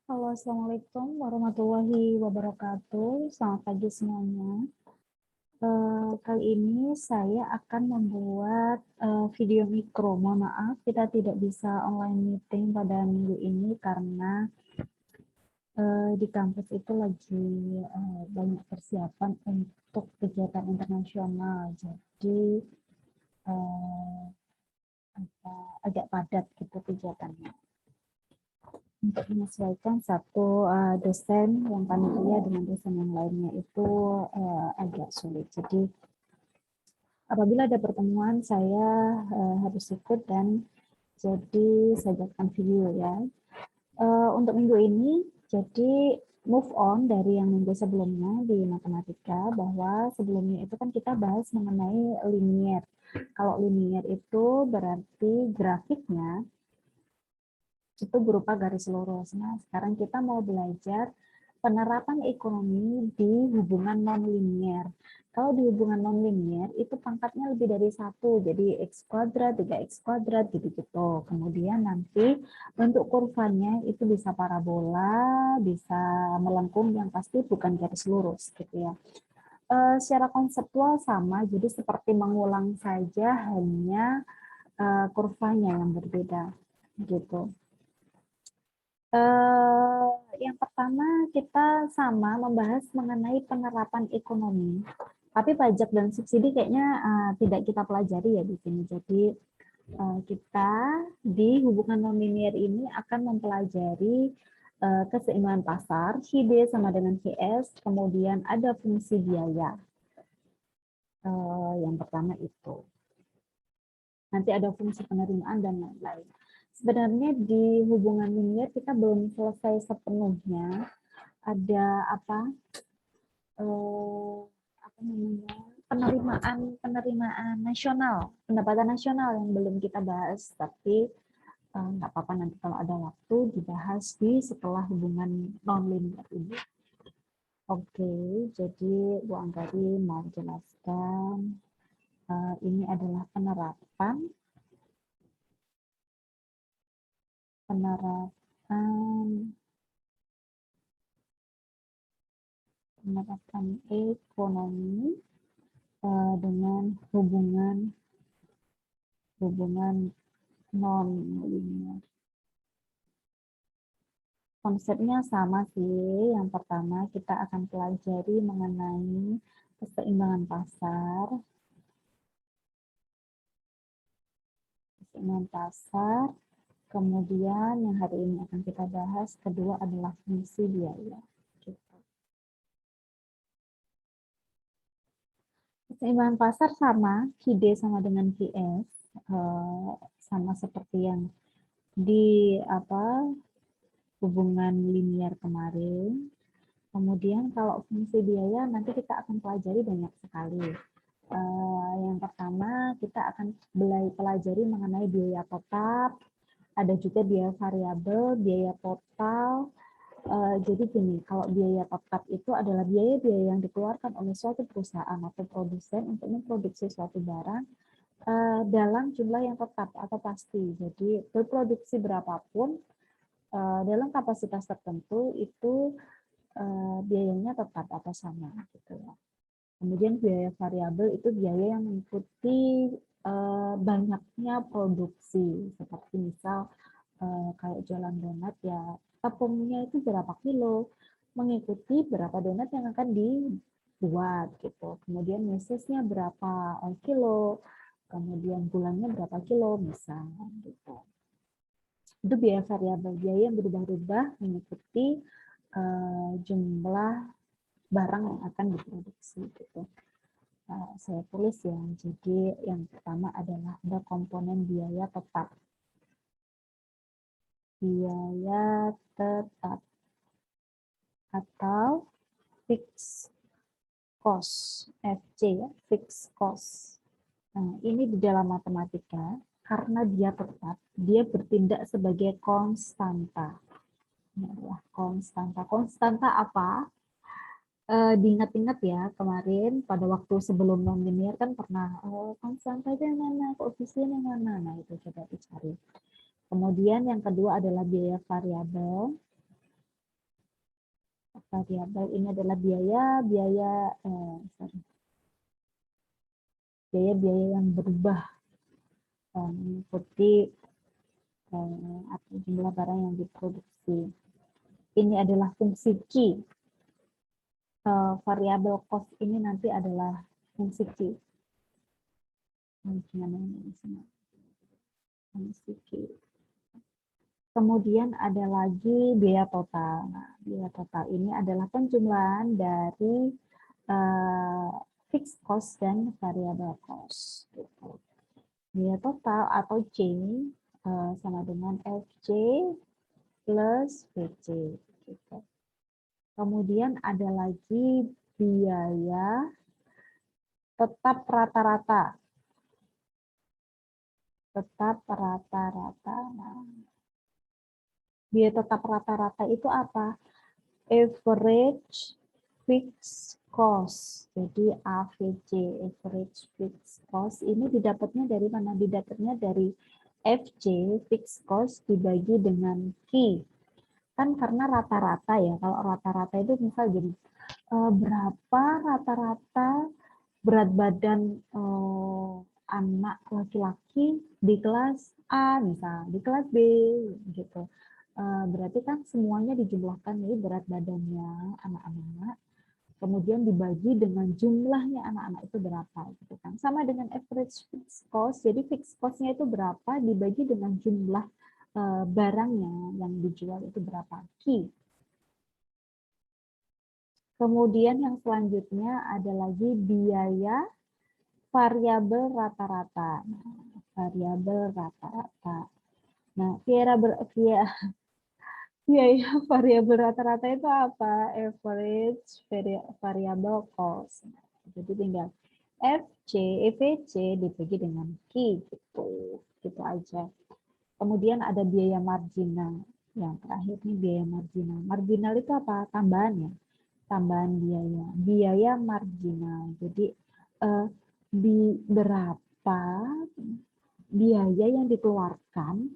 Halo, Assalamualaikum warahmatullahi wabarakatuh. Selamat pagi semuanya. Kali ini saya akan membuat video mikro. Mohon maaf, kita tidak bisa online meeting pada minggu ini karena di kampus itu lagi banyak persiapan untuk kegiatan internasional. Jadi eh, agak padat gitu kegiatannya. Untuk menyesuaikan satu dosen yang panitia dengan dosen yang lainnya itu agak sulit. Jadi apabila ada pertemuan saya harus ikut dan jadi saya buatkan video ya. Untuk minggu ini jadi move on dari yang minggu sebelumnya di matematika, bahwa sebelumnya itu kan kita bahas mengenai linier. Kalau linier itu berarti grafiknya itu berupa garis lurus. Nah, sekarang kita mau belajar penerapan ekonomi di hubungan nonlinier. Kalau di hubungan nonlinier itu pangkatnya lebih dari satu, jadi x kuadrat, 3x kuadrat, gitu-gitu. Kemudian nanti bentuk kurvanya itu bisa parabola, bisa melengkung, yang pasti bukan garis lurus, gitu ya. Secara konseptual sama, jadi seperti mengulang saja, hanya kurvanya yang berbeda, gitu. Yang pertama kita sama membahas mengenai penerapan ekonomi, tapi pajak dan subsidi kayaknya tidak kita pelajari ya di sini. Jadi kita di hubungan nonlinear ini akan mempelajari keseimbangan pasar, HID sama dengan HS, kemudian ada fungsi biaya. Yang pertama itu. Nanti ada fungsi penerimaan dan lain-lain. Sebenarnya di hubungan linear kita belum selesai sepenuhnya. Ada apa namanya, penerimaan nasional, pendapatan nasional yang belum kita bahas, tapi nggak apa-apa, nanti kalau ada waktu dibahas di setelah hubungan non-linear ini. Oke, jadi Bu Anggari mau jelaskan ini adalah penerapan ekonomi dengan hubungan non linear. Konsepnya sama sih. Yang pertama kita akan pelajari mengenai keseimbangan pasar. Kemudian yang hari ini akan kita bahas kedua adalah fungsi biaya. Keseimbangan pasar sama, QD sama dengan QS, sama seperti yang di hubungan linear kemarin. Kemudian kalau fungsi biaya nanti kita akan pelajari banyak sekali. Yang pertama kita akan pelajari mengenai biaya tetap, ada juga biaya variabel, biaya total. Jadi gini, kalau biaya tetap itu adalah biaya-biaya yang dikeluarkan oleh suatu perusahaan atau produsen untuk memproduksi suatu barang dalam jumlah yang tetap atau pasti. Jadi berproduksi berapapun dalam kapasitas tertentu itu biayanya tetap atau sama, gitu ya. Kemudian biaya variabel itu biaya yang mengikuti banyaknya produksi, seperti misal kayak jualan donat ya, tepungnya itu berapa kilo, mengikuti berapa donat yang akan dibuat gitu. Kemudian mesesnya berapa kilo, kemudian gulanya berapa kilo, bisa gitu. Itu biaya variabel, biaya yang berubah-ubah mengikuti jumlah barang yang akan diproduksi gitu. Saya tulis ya. Jadi yang pertama adalah ada komponen biaya tetap. Biaya tetap atau fixed cost, FC ya, fixed cost. Nah, ini di dalam matematika karena dia tetap, dia bertindak sebagai konstanta. Ini adalah konstanta. Konstanta apa? Diingat-ingat ya, kemarin pada waktu sebelum nonlinear kan pernah konstanta yang mana, koefisien yang mana, nah itu coba dicari. Kemudian yang kedua adalah biaya variabel. variabel ini adalah biaya yang berubah mengikuti atau jumlah barang yang diproduksi. Ini adalah fungsi Q. Variabel cost ini nanti adalah fungsi Q. Fungsi Q. Kemudian ada lagi biaya total. Nah, biaya total ini adalah penjumlahan dari fixed cost dan variable cost. Gitu. Biaya total atau C sama dengan FC plus VC. Gitu. Kemudian ada lagi biaya tetap rata-rata. Tetap rata-rata. Nah, biaya tetap rata-rata itu apa? Average fixed cost. Jadi AFC, average fixed cost, ini didapatnya dari mana? Didapatnya dari FC, fixed cost, dibagi dengan Q. Kan karena rata-rata ya, kalau rata-rata itu misal jadi berapa rata-rata berat badan anak laki-laki di kelas A misal, di kelas B gitu. Berarti kan semuanya dijumlahkan nih berat badannya anak-anak, kemudian dibagi dengan jumlahnya anak-anak itu berapa gitu kan. Sama dengan average fixed cost, jadi fixed cost-nya itu berapa dibagi dengan jumlah barangnya yang dijual itu berapa. Q. Kemudian yang selanjutnya ada lagi biaya variabel rata-rata. Nah, variabel rata-rata. Nah, biaya variabel rata-rata itu apa? Average variable cost. Nah, jadi tinggal EVC dibagi dengan Q gitu. Gitu aja. Kemudian ada biaya marginal. Yang terakhir nih biaya marginal. Marginal itu apa? Tambahan ya. Tambahan biaya. Biaya marginal. Jadi berapa biaya yang dikeluarkan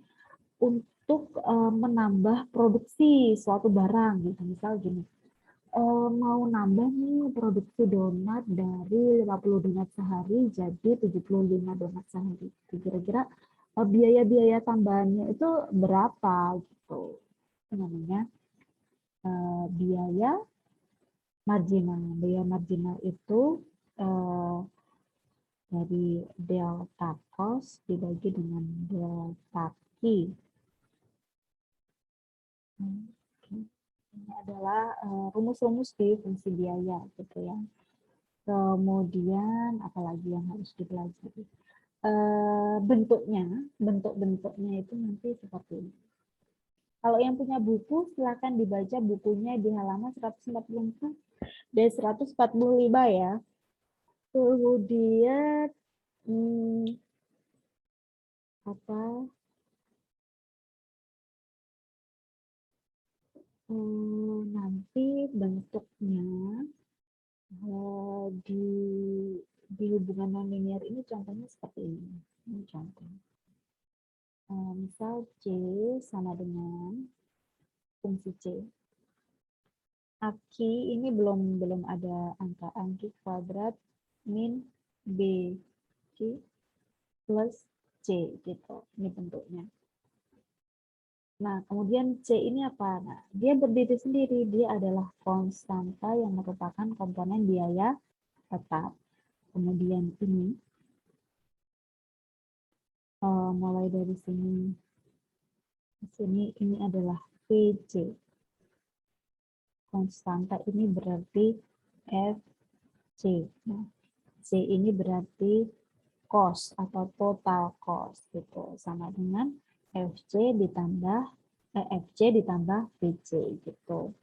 untuk menambah produksi suatu barang gitu. Misal gini, mau nambah nih produksi donat dari 50 donat sehari jadi 75 donat sehari. Kira-kira biaya-biaya tambahannya itu berapa gitu. Itu namanya biaya marginal. Biaya marginal itu dari delta cost dibagi dengan delta Q. Ini adalah rumus-rumus di fungsi biaya gitu ya. Kemudian apalagi yang harus dipelajari? Bentuk-bentuknya itu nanti seperti ini. Kalau yang punya buku silakan dibaca bukunya di halaman 144 dan 145 ya. Kemudian nanti bentuknya di hubungan nonlinear ini contohnya seperti ini. Ini contoh. Misal C sama dengan fungsi C. Aki ini belum ada angka Q kuadrat min B Q plus C gitu. Ini bentuknya. Nah, kemudian C ini apa? Nah, dia berdiri sendiri. Dia adalah konstanta yang merupakan komponen biaya tetap. Kemudian ini, mulai dari sini, ini adalah VC. Konstanta ini berarti FC. Nah, C ini berarti cost atau total cost gitu. Sama dengan FC ditambah FC ditambah VC gitu.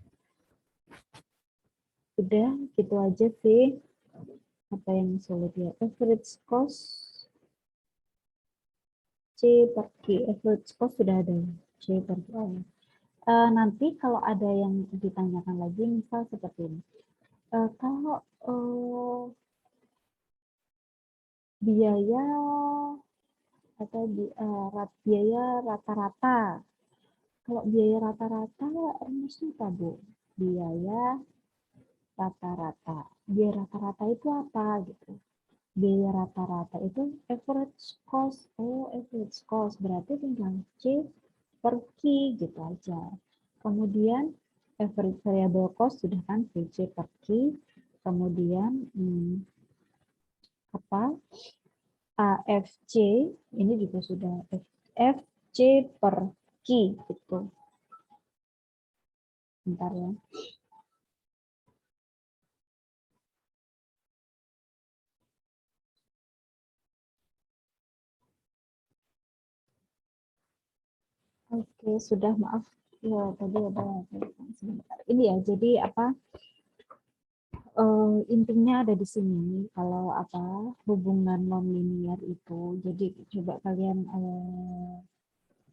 Udah gitu aja sih. Apa yang sulit ya? Average cost C per Q. Average cost sudah ada. C per Q. Nanti kalau ada yang ditanyakan lagi, misal seperti ini. Kalau biaya atau biaya rata-rata, kalau biaya rata-rata rumusnya apa, Bu? biaya rata-rata. Biaya rata-rata itu apa gitu? Biaya rata-rata itu average cost. Oh, average cost berarti tinggal C per Q gitu aja. Kemudian average variable cost sudah kan VC per Q. Kemudian apa? AFC ini juga sudah FC per Q gitu. Bentar ya. Oke, sudah, maaf. Ya, tadi ada sebentar. Ini ya, jadi apa? Intinya ada di sini. Kalau apa hubungan nonlinear itu, jadi coba kalian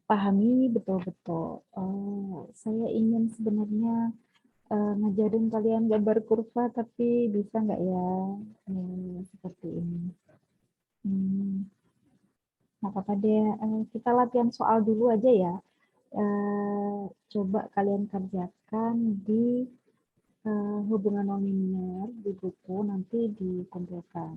pahami betul-betul. Saya ingin sebenarnya ngajarin kalian gambar kurva, tapi bisa nggak ya seperti ini? Nggak apa-apa deh. Kita latihan soal dulu aja ya. Coba kalian kerjakan di hubungan nonlinear di buku, nanti dikumpulkan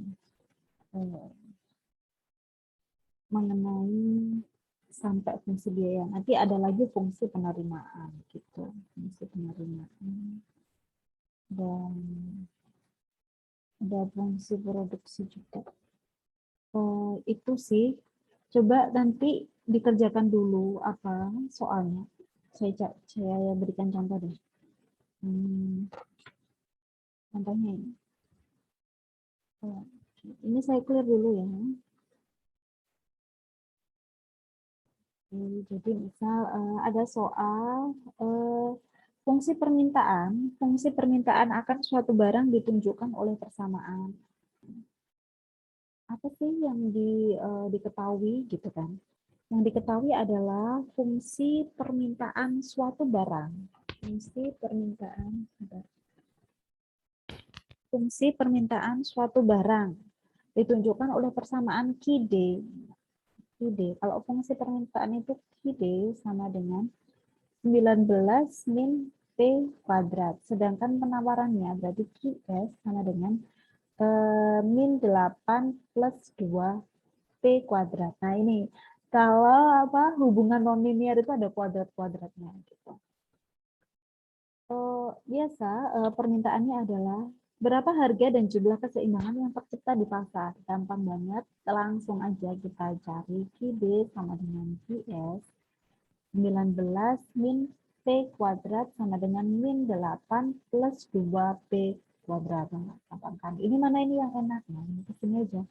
mengenai sampai fungsi biaya. Nanti ada lagi fungsi penerimaan gitu, fungsi penerimaan dan ada fungsi produksi juga. Itu sih. Coba nanti dikerjakan dulu apa soalnya. Saya berikan contoh deh. Contohnya ini. Ini saya clear dulu ya. Jadi misal ada soal fungsi permintaan akan suatu barang ditunjukkan oleh persamaan. Apa sih yang diketahui gitu kan? Yang diketahui adalah fungsi permintaan suatu barang. Fungsi permintaan suatu barang ditunjukkan oleh persamaan QD. Kalau fungsi permintaan itu QD sama dengan 19 min P kuadrat. Sedangkan penawarannya berarti QS sama dengan min 8 plus 2 P kuadrat. Nah ini, kalau apa hubungan nonlinear itu ada kuadrat-kuadratnya. Gitu. Biasa permintaannya adalah berapa harga dan jumlah keseimbangan yang tercipta di pasar. Gampang banget, langsung aja kita cari QD sama dengan QS. 19 min P kuadrat sama dengan min 8 plus 2P kuadrat. Gampang kan? Ini mana ini yang enak? Nah, ini kesini aja.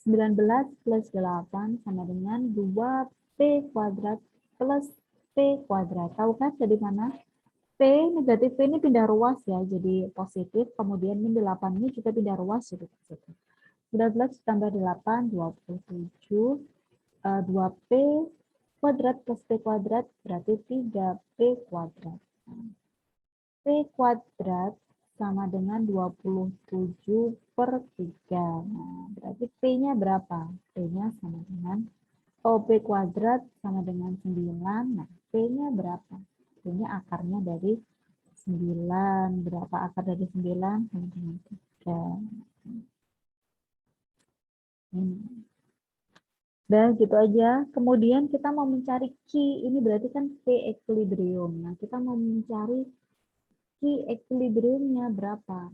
19 plus 8 sama dengan 2P kuadrat plus P kuadrat. Tahu kan dari mana? P negatif P ini pindah ruas ya, jadi positif. Kemudian min 8 ini juga pindah ruas jadi positif. 19 tambah 8, 27. 2P kuadrat plus P kuadrat berarti 3P kuadrat. P kuadrat sama dengan 27 per 3. Nah, berarti P-nya berapa? P-nya sama dengan P kuadrat sama dengan 9. Nah, P-nya berapa? P-nya akarnya dari 9. Berapa akar dari 9? Sama dengan 3. Dan gitu aja. Kemudian kita mau mencari Q. Ini berarti kan P equilibrium. Nah, kita mau mencari Q equilibriumnya berapa.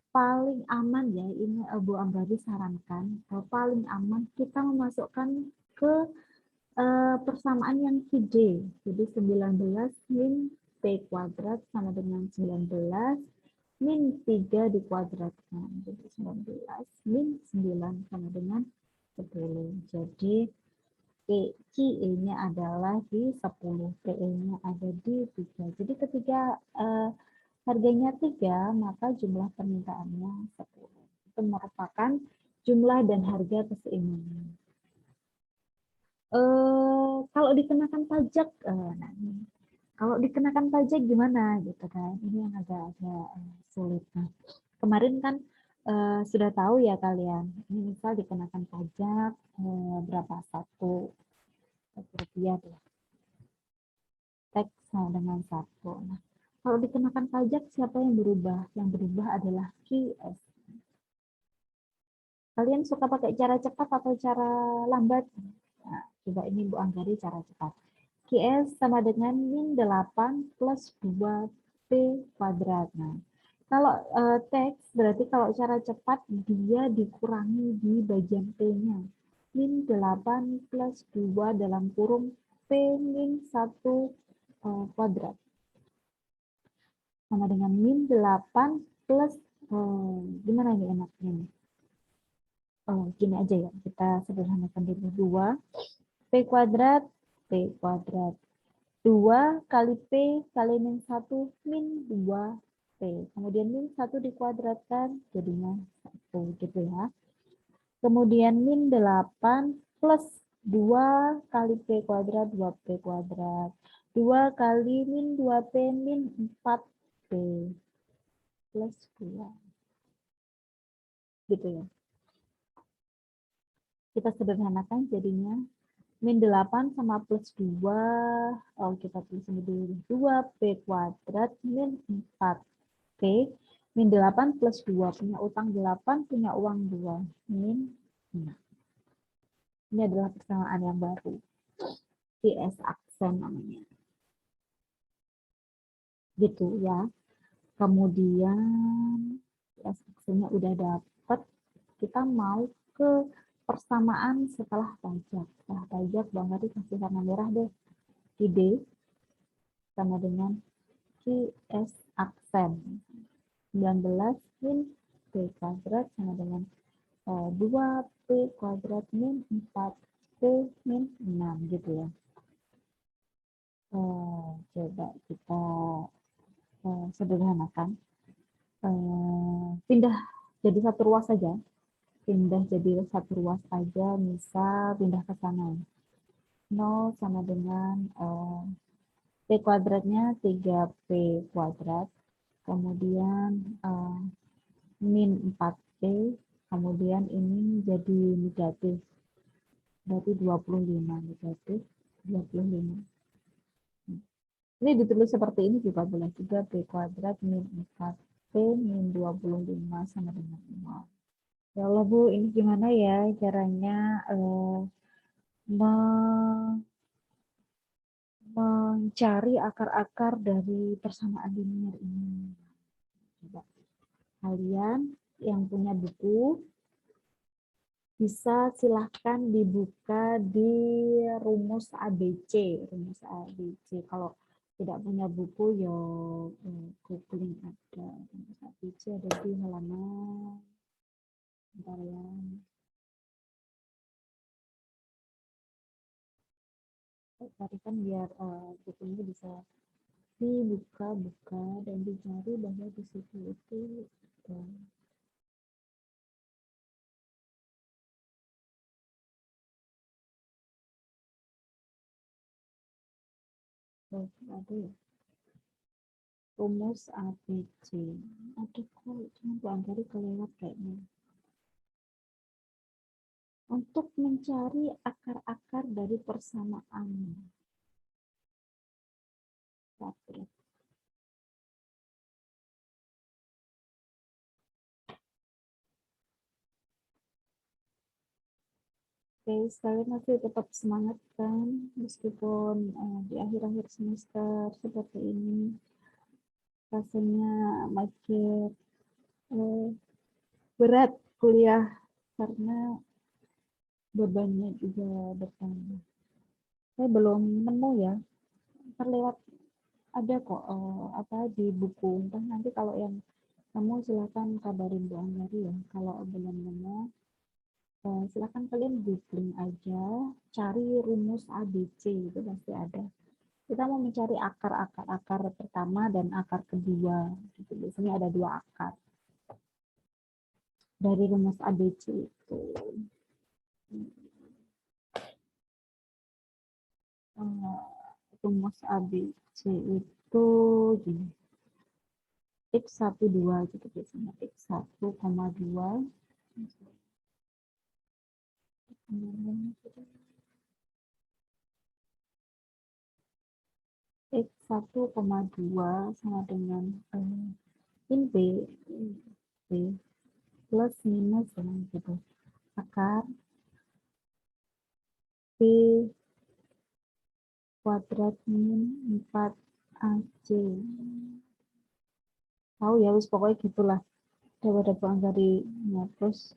Paling aman ya, ini Bu Ambradi sarankan. Paling aman kita memasukkan ke persamaan yang QD. Jadi 19 min P kuadrat sama dengan 19 min 3 dikuadratkan. Jadi 19 min 9 sama dengan 10. Jadi PE-nya adalah di 10, PE-nya ada di 3. Jadi ketika harganya 3, maka jumlah permintaannya 10. Itu merupakan jumlah dan harga keseimbangan. Kalau dikenakan pajak, nah ini. Kalau dikenakan pajak gimana gitu kan? Ini yang agak-agak sulit. Nah, kemarin kan sudah tahu ya kalian. Ini misal dikenakan pajak berapa? 1 rupiah ya. Teks sama dengan 1. Nah, Kalau dikenakan pajak, siapa yang berubah? Yang berubah adalah QS. Kalian suka pakai cara cepat atau cara lambat? Nah, coba ini Bu Anggari cara cepat. QS sama dengan min 8 plus 2P kuadrat. Nah, kalau teks, berarti kalau cara cepat, dia dikurangi di bagian P-nya. Min 8 plus 2 dalam kurung P min 1 kuadrat. Sama dengan min 8 plus, gimana ini enaknya? Gini aja ya, kita sederhanakan dulu. 2 P kuadrat, P kuadrat. 2 kali P kali min 1 min 2P. Kemudian min 1 dikuadratkan jadinya 1 gitu ya. Kemudian min 8 plus 2 kali P kuadrat 2P kuadrat. 2 kali min 2P min 4P plus 2. Gitu ya. Kita sederhanakan jadinya min 8 sama plus 2, kita tulis ini dulu, 2P kuadrat min 4P, min 8 plus 2, punya utang 8, punya uang 2, min 6. Ini adalah persamaan yang baru, QS aksen namanya. Gitu ya. Kemudian QS aksennya udah dapat, kita mau ke persamaan setelah pajak. Setelah pajak, Bang Hadi kasih warna merah deh. ID sama dengan QS aksen. 19 min P kuadrat sama dengan 2P kuadrat min 4P min 6 gitu ya. Coba kita sederhanakan. Pindah jadi satu ruas saja. Pindah jadi satu ruas aja, misal pindah ke sana. 0 sama dengan P kuadratnya 3P kuadrat. Kemudian min 4P, kemudian ini jadi negatif. Berarti 25 negatif 25. Ini ditulis seperti ini juga boleh juga, P kuadrat min 4P min 25 sama dengan 0. Ya Allah Bu, ini gimana ya caranya mencari akar-akar dari persamaan linear ini. Coba kalian yang punya buku bisa silahkan dibuka di rumus ABC. Rumus ABC. Kalau tidak punya buku, ya googling ada. Rumus ABC ada di halaman. Bentar ya. Tadi kan biar bukunya bisa dibuka-buka dan dicari bahwa di situ itu ada ya. Rumus ABC. Ada kok, cuma Bu Anggari kelewat kayaknya. Untuk mencari akar-akar dari persamaan. Oke, sekalian masih tetap semangat kan, meskipun di akhir-akhir semester seperti ini rasanya makin berat kuliah karena bebannya juga bertambah. Saya belum nemu ya, terlewat ada kok apa di buku. Entah nanti kalau yang kamu silakan kabarin Bu Anggari ya. Kalau belum nemu, silakan kalian googling aja, cari rumus ABC itu pasti ada. Kita mau mencari akar pertama dan akar kedua. Gitu. Biasanya ada 2 akar dari rumus ABC itu. Rumus ABC itu gini. X1, 2 gitu biasanya. X1,2. X 1,2 sama dengan min B, B plus minus gitu. Akar B kuadrat min 4AC. Tahu ya, wis pokoknya gitulah. Daripada buang dari terus.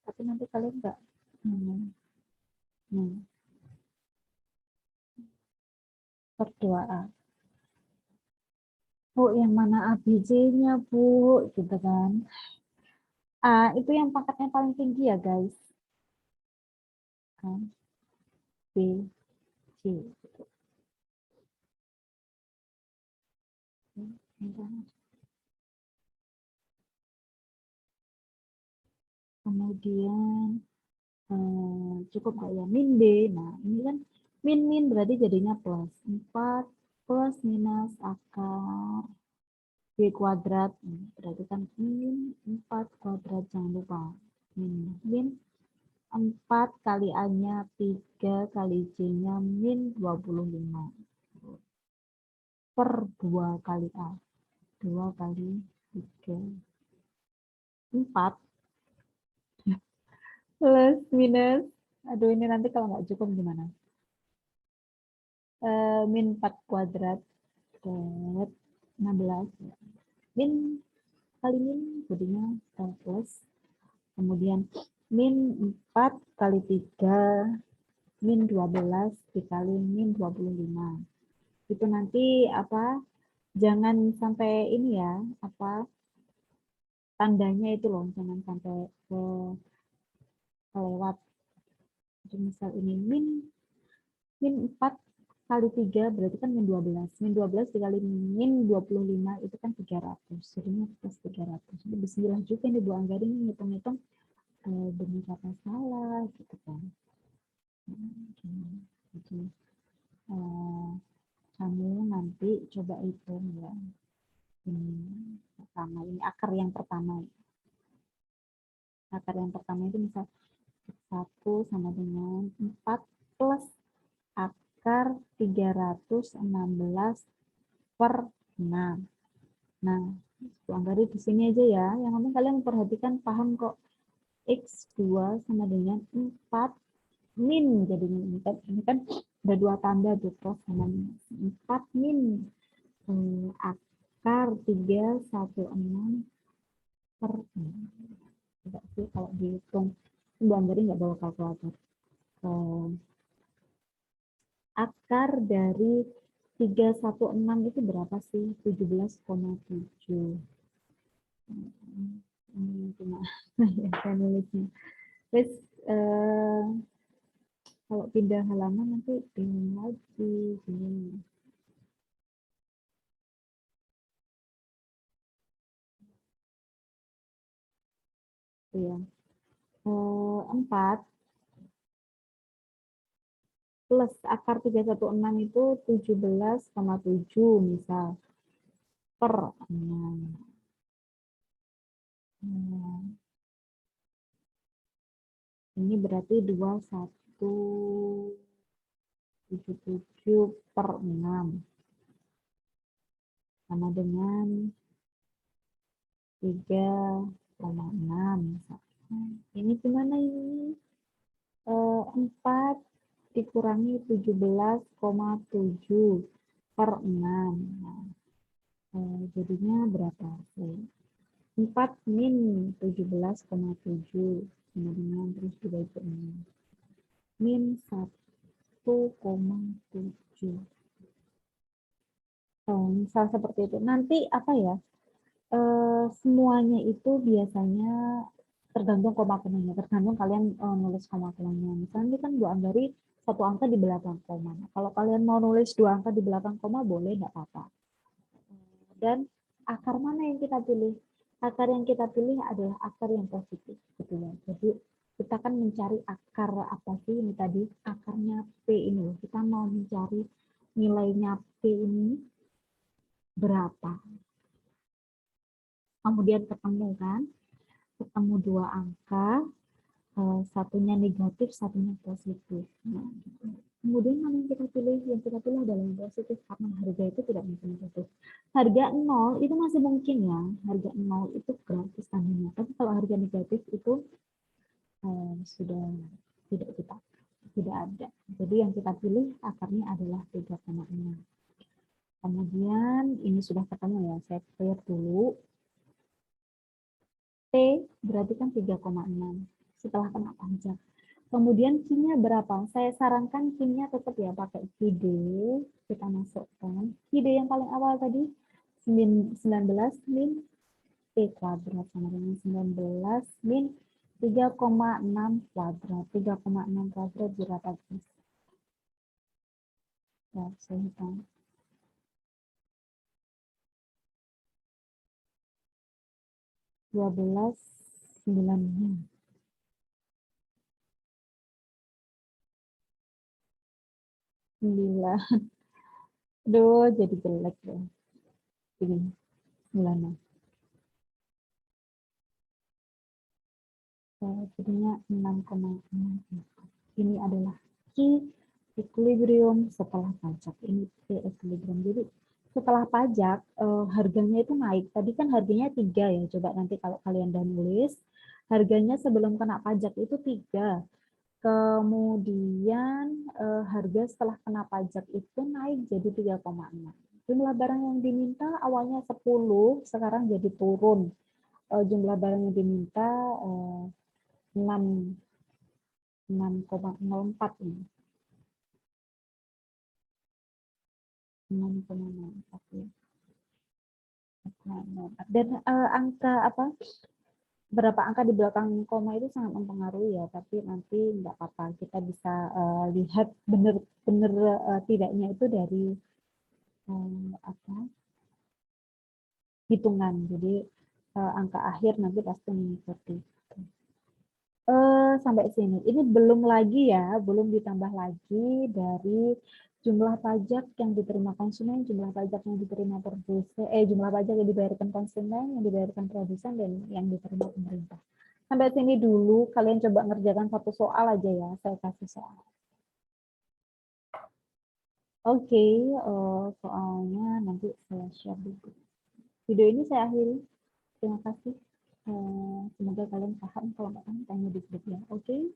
Tapi nanti kalian enggak. Per 2A. Bu, yang mana ABC-nya, Bu? Gitu kan. A itu yang pangkatnya paling tinggi ya, guys. Kan? B, C. Gitu. Kemudian cukup nggak ya min B. Nah, ini kan min berarti jadinya plus 4 plus minus akar B kuadrat. Berarti kan min 4 kuadrat, jangan lupa. Min 4 kali A-nya 3 kali C-nya min 25. Per 2 kali A. 2 kali 3. 4 plus minus. Aduh, ini nanti kalau nggak cukup gimana? Min 4 kuadrat. 16. Min kali min jadinya plus. Kemudian min 4 kali 3 min 12 dikali min 25. Itu nanti apa? Jangan sampai ini ya, apa? Tandanya itu loh, jangan sampai kelewat. Jadi misal ini min 4 kali 3 berarti kan min 12. Min 12 dikali min 25 itu kan 300. Jadinya plus 300. Jadi bismillah juga nih Bu Angga ini ngitung-ngitung benar apa salah gitu kan. Jadi kamu nanti coba hitung ya. Ini pertama, ini akar yang pertama. Akar yang pertama itu misal 1 sama dengan 4 plus akar 316 per 6. Nah, Bu Anggari di sini aja ya. Yang penting kalian perhatikan, paham kok. X2 sama dengan 4 min. Jadi ini kan ada dua tanda tuh, plus sama minus. 4 min akar 316 per 6. Coba sih kalau dihitung. Bu Anggari nggak bawa kalkulator. Akar dari 316 itu berapa sih? 17,7. Cuma saya nulisnya. Terus kalau pindah halaman nanti bingung lagi. Ya. 4 plus akar 316 itu 17,7 misal per 6. Ini berarti 2177 per 6 sama dengan 3,6. Ini gimana ini? 4 dikurangi 17,7 per 6. Nah, jadinya berapa? 4 min 17,7 sama dengan terus dibagi 6. Min 1,7. Misal seperti itu. Nanti apa ya? Semuanya itu biasanya tergantung koma-komanya, tergantung kalian nulis koma-komanya. Misalnya kan Bu Anggari satu angka di belakang koma. Kalau kalian mau nulis dua angka di belakang koma boleh, nggak apa-apa. Dan akar mana yang kita pilih? Akar yang kita pilih adalah akar yang positif, gitu ya. Jadi kita kan mencari akar apa sih ini tadi? Akarnya P ini. Kita mau mencari nilainya P ini berapa. Kemudian ketemu kan? Ketemu dua angka, satunya negatif, satunya positif. Nah, gitu. Kemudian mana yang kita pilih? Yang kita pilih adalah yang positif karena harga itu tidak mungkin negatif. Harga 0 itu masih mungkin ya. Harga 0 itu gratis tandanya. Tapi kalau harga negatif itu sudah tidak kita tidak ada. Jadi yang kita pilih akarnya adalah 3,6. Kemudian ini sudah ketemu ya. Saya clear dulu. T berarti kan 3,6 setelah kena pajak. Kemudian Q-nya berapa? Saya sarankan Q-nya tetap ya pakai QD. Kita masukkan. QD yang paling awal tadi 19 min T kuadrat sama dengan 19 min 3,6 kuadrat. 3,6 kuadrat berapa guys? Ya, saya hitung. 12, 9. Aduh, jadi jelek deh. Ini 9. Jadinya 6,6. Ini adalah key equilibrium setelah pajak. Ini key equilibrium. Jadi setelah pajak harganya itu naik. Tadi kan harganya 3 ya. Coba nanti kalau kalian udah nulis, harganya sebelum kena pajak itu 3. Kemudian harga setelah kena pajak itu naik jadi 3,6. Jumlah barang yang diminta awalnya 10, sekarang jadi turun. Jumlah barang yang diminta 6,04 ini. 6,04 ya. Dan angka apa? Berapa angka di belakang koma itu sangat mempengaruhi ya, tapi nanti nggak apa-apa. Kita bisa lihat benar-benar tidaknya itu dari apa? Hitungan. Jadi angka akhir nanti pasti mengikuti. Sampai sini. Ini belum lagi ya, belum ditambah lagi dari jumlah pajak yang diterima konsumen, jumlah pajak yang diterima produsen, jumlah pajak yang dibayarkan konsumen, yang dibayarkan produsen, dan yang diterima pemerintah. Sampai sini dulu, kalian coba ngerjakan satu soal aja ya, saya kasih soal. Oke, soalnya nanti saya share dulu. Video ini saya akhiri. Terima kasih. Semoga kalian paham. Kalau nggak paham, tanya di grup ya. Oke.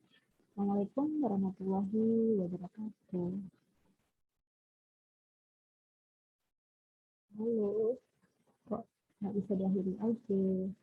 Assalamualaikum warahmatullahi wabarakatuh. Halo, kok nggak bisa diakhiri? Oke.